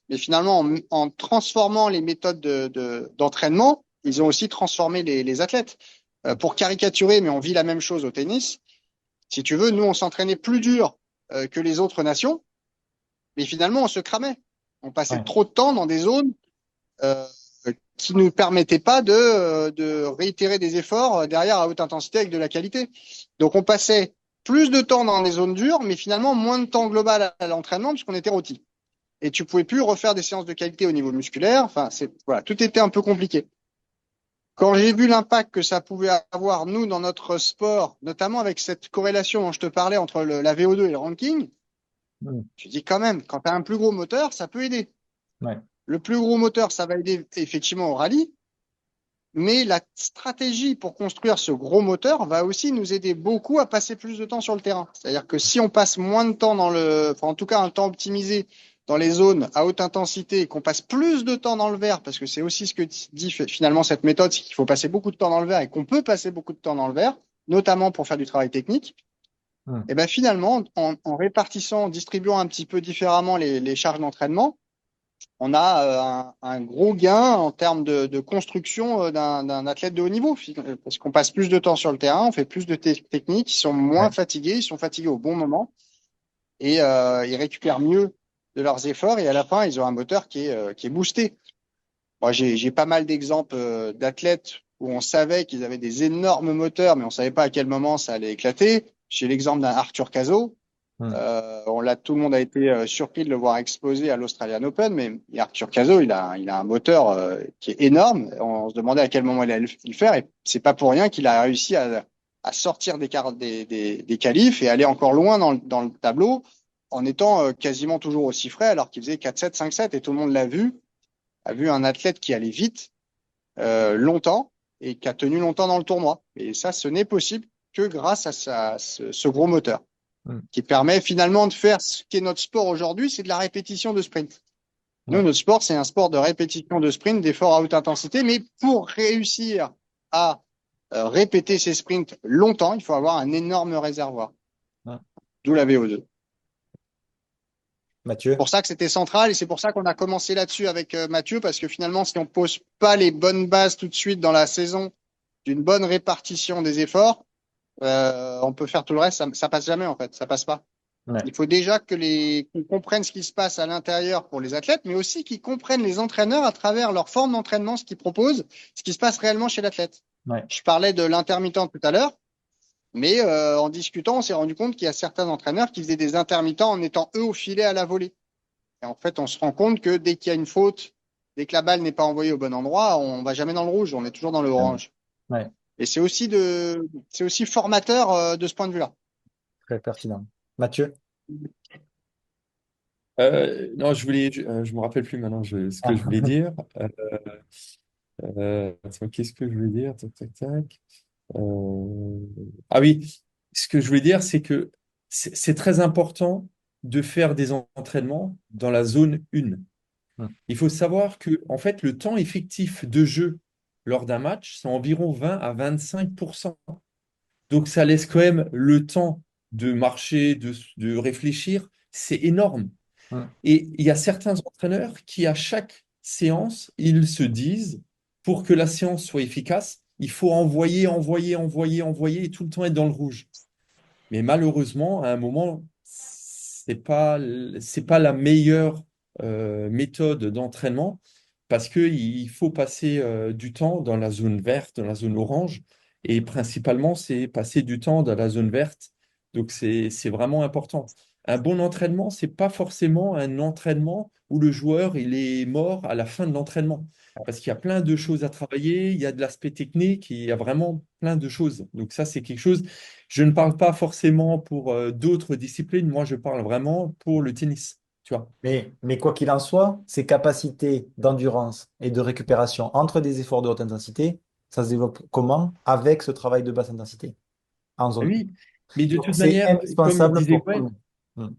[SPEAKER 3] Mais finalement, en transformant les méthodes d'entraînement, ils ont aussi transformé les athlètes. Pour caricaturer, mais on vit la même chose au tennis. Si tu veux, nous, on s'entraînait plus dur que les autres nations, mais finalement, on se cramait. On passait
[SPEAKER 1] Ouais.
[SPEAKER 3] trop de temps dans des zones euh, qui ne nous permettaient pas de réitérer des efforts derrière à haute intensité avec de la qualité. Donc, on passait plus de temps dans les zones dures, mais finalement, moins de temps global à l'entraînement puisqu'on était rôti. Et tu pouvais plus refaire des séances de qualité au niveau musculaire. Enfin, voilà, tout était un peu compliqué. Quand j'ai vu l'impact que ça pouvait avoir, nous, dans notre sport, notamment avec cette corrélation dont je te parlais entre la VO2 et le ranking,
[SPEAKER 1] Mm.
[SPEAKER 3] je dis quand même, quand tu as un plus gros moteur, ça peut aider.
[SPEAKER 1] Ouais.
[SPEAKER 3] Le plus gros moteur, ça va aider effectivement au rallye, mais la stratégie pour construire ce gros moteur va aussi nous aider beaucoup à passer plus de temps sur le terrain. C'est-à-dire que si on passe moins de temps enfin en tout cas un temps optimisé dans les zones à haute intensité et qu'on passe plus de temps dans le vert, parce que c'est aussi ce que dit finalement cette méthode, c'est qu'il faut passer beaucoup de temps dans le vert et qu'on peut passer beaucoup de temps dans le vert, notamment pour faire du travail technique.
[SPEAKER 1] Mm.
[SPEAKER 3] Et ben finalement, en répartissant, en distribuant un petit peu différemment les charges d'entraînement, on a un gros gain en termes de construction d'un athlète de haut niveau, parce qu'on passe plus de temps sur le terrain, on fait plus de techniques, ils sont moins
[SPEAKER 1] Ouais.
[SPEAKER 3] fatigués, ils sont fatigués au bon moment et ils récupèrent mieux de leurs efforts et à la fin, ils ont un moteur qui est boosté. Moi, j'ai pas mal d'exemples d'athlètes où on savait qu'ils avaient des énormes moteurs, mais on savait pas à quel moment ça allait éclater. J'ai l'exemple d'un Arthur Cazot.
[SPEAKER 1] Mm.
[SPEAKER 3] Tout le monde a été surpris de le voir exploser à l'Australian Open, mais Arthur Cazot, il a un moteur qui est énorme. On se demandait à quel moment il allait le faire, et c'est pas pour rien qu'il a réussi à sortir des qualifs et aller encore loin dans le tableau en étant quasiment toujours aussi frais, alors qu'il faisait 4-7, 5-7, et tout le monde a vu un athlète qui allait vite, longtemps, et qui a tenu longtemps dans le tournoi. Et ça, ce n'est possible que grâce à ce gros moteur
[SPEAKER 1] Mm.
[SPEAKER 3] qui permet finalement de faire ce qu'est notre sport aujourd'hui, c'est de la répétition de sprint. Nous,
[SPEAKER 1] Ouais.
[SPEAKER 3] notre sport, c'est un sport de répétition de sprint, d'efforts à haute intensité, mais pour réussir à répéter ces sprints longtemps, il faut avoir un énorme réservoir,
[SPEAKER 1] Ouais.
[SPEAKER 3] d'où la VO2.
[SPEAKER 1] Mathieu?
[SPEAKER 3] Pour ça que c'était central et c'est pour ça qu'on a commencé là-dessus avec Mathieu, parce que finalement, si on pose pas les bonnes bases tout de suite dans la saison d'une bonne répartition des efforts, on peut faire tout le reste, ça passe jamais en fait, ça passe pas.
[SPEAKER 1] Ouais.
[SPEAKER 3] Il faut déjà qu'on comprenne ce qui se passe à l'intérieur pour les athlètes, mais aussi qu'ils comprennent les entraîneurs à travers leur forme d'entraînement, ce qu'ils proposent, ce qui se passe réellement chez l'athlète.
[SPEAKER 1] Ouais.
[SPEAKER 3] Je parlais de l'intermittent tout à l'heure, mais en discutant, on s'est rendu compte qu'il y a certains entraîneurs qui faisaient des intermittents en étant eux au filet à la volée. Et en fait, on se rend compte que dès qu'il y a une faute, dès que la balle n'est pas envoyée au bon endroit, on va jamais dans le rouge, on est toujours dans le orange.
[SPEAKER 1] Ouais.
[SPEAKER 3] Et c'est aussi formateur de ce point de vue-là.
[SPEAKER 1] Très pertinent. Mathieu?
[SPEAKER 2] Non, je me rappelle plus maintenant ce que je
[SPEAKER 1] Ah.
[SPEAKER 2] voulais dire. Attends, qu'est-ce que je voulais dire? Tac, tac, tac. Ah oui, ce que je voulais dire, c'est que c'est très important de faire des entraînements dans la zone 1.
[SPEAKER 1] Mm.
[SPEAKER 2] Il faut savoir que, en fait, le temps effectif de jeu lors d'un match, c'est environ 20 à 25%. Donc, ça laisse quand même le temps de marcher, de réfléchir. C'est énorme.
[SPEAKER 1] Mm.
[SPEAKER 2] Et il y a certains entraîneurs qui, à chaque séance, ils se disent, pour que la séance soit efficace, il faut envoyer, envoyer, envoyer, envoyer et tout le temps être dans le rouge. Mais malheureusement, à un moment, c'est pas la meilleure méthode d'entraînement parce qu'il faut passer du temps dans la zone verte, dans la zone orange, et principalement, c'est passer du temps dans la zone verte. Donc, c'est vraiment important. Un bon entraînement, c'est pas forcément un entraînement où le joueur il est mort à la fin de l'entraînement. Parce qu'il y a plein de choses à travailler, il y a de l'aspect technique, il y a vraiment plein de choses. Donc ça, c'est quelque chose. Je ne parle pas forcément pour d'autres disciplines, moi je parle vraiment pour le tennis. Tu vois.
[SPEAKER 1] Mais quoi qu'il en soit, ces capacités d'endurance et de récupération entre des efforts de haute intensité, ça se développe comment? Avec ce travail de basse intensité, en
[SPEAKER 2] Ah
[SPEAKER 1] zone.
[SPEAKER 2] oui, mais de
[SPEAKER 1] Donc,
[SPEAKER 2] toute
[SPEAKER 1] c'est
[SPEAKER 2] manière, comme
[SPEAKER 1] indispensable
[SPEAKER 2] disait
[SPEAKER 1] pour tout le
[SPEAKER 2] Gwen,
[SPEAKER 1] monde. Mm.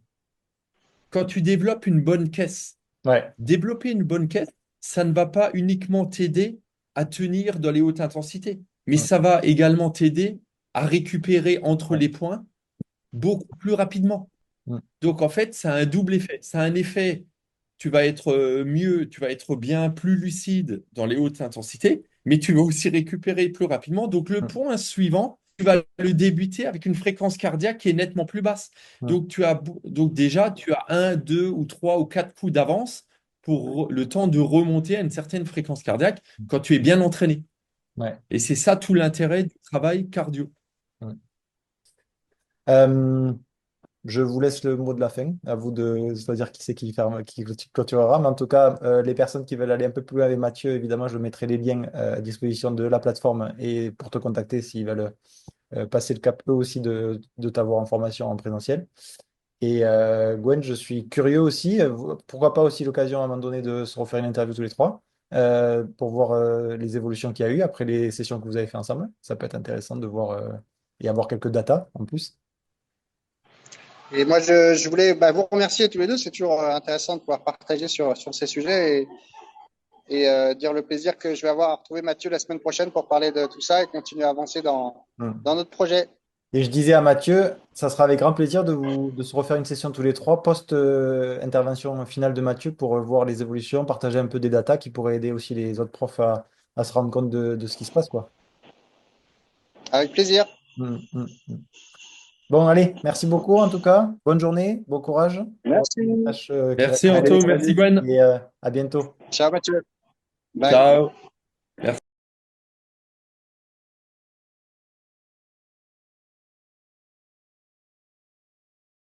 [SPEAKER 2] quand tu développes une bonne caisse,
[SPEAKER 1] Ouais.
[SPEAKER 2] développer une bonne caisse, ça ne va pas uniquement t'aider à tenir dans les hautes intensités, mais
[SPEAKER 1] Mm.
[SPEAKER 2] ça va également t'aider à récupérer entre
[SPEAKER 1] Ouais.
[SPEAKER 2] les points beaucoup plus rapidement.
[SPEAKER 1] Mm.
[SPEAKER 2] Donc en fait, ça a un double effet. Ça a un effet, tu vas être mieux, tu vas être bien plus lucide dans les hautes intensités, mais tu vas aussi récupérer plus rapidement. Donc le
[SPEAKER 1] Mm.
[SPEAKER 2] point suivant, tu vas le débuter avec une fréquence cardiaque qui est nettement plus basse.
[SPEAKER 1] Mm.
[SPEAKER 2] Donc déjà, tu as un, deux ou trois ou quatre coups d'avance pour le temps de remonter à une certaine fréquence cardiaque quand tu es bien entraîné.
[SPEAKER 1] Ouais.
[SPEAKER 2] Et c'est ça tout l'intérêt du travail cardio.
[SPEAKER 1] Mm. Euh, Je vous laisse le mot de la fin. À vous de choisir qui c'est qui ferme, qui clôturera. Mais en tout cas, les personnes qui veulent aller un peu plus loin avec Mathieu, évidemment, je mettrai les liens à disposition de la plateforme et pour te contacter s'ils veulent passer le cap eux aussi de t'avoir en formation en présentiel. Et Gwen, je suis curieux aussi. Pourquoi pas aussi l'occasion à un moment donné de se refaire une interview tous les trois pour voir les évolutions qu'il y a eu après les sessions que vous avez fait ensemble. Ça peut être intéressant de voir et avoir quelques datas en plus.
[SPEAKER 3] Et moi, je voulais vous remercier tous les deux. C'est toujours intéressant de pouvoir partager sur ces sujets et dire le plaisir que je vais avoir à retrouver Mathieu la semaine prochaine pour parler de tout ça et continuer à avancer
[SPEAKER 1] Hmm.
[SPEAKER 3] dans notre projet.
[SPEAKER 1] Et je disais à Mathieu, ça sera avec grand plaisir de se refaire une session tous les trois, post-intervention finale de Mathieu, pour voir les évolutions, partager un peu des datas qui pourraient aider aussi les autres profs à se rendre compte de ce qui se passe, quoi.
[SPEAKER 3] Avec plaisir.
[SPEAKER 1] Mm. Bon, allez, merci beaucoup en tout cas. Bonne journée, bon courage pour les
[SPEAKER 3] Merci.
[SPEAKER 1] tâches qui restent
[SPEAKER 2] Merci
[SPEAKER 1] à
[SPEAKER 2] Anto,
[SPEAKER 1] faire
[SPEAKER 2] merci Gwen.
[SPEAKER 1] et à bientôt.
[SPEAKER 3] Ciao Mathieu. Bye.
[SPEAKER 2] Ciao. Merci.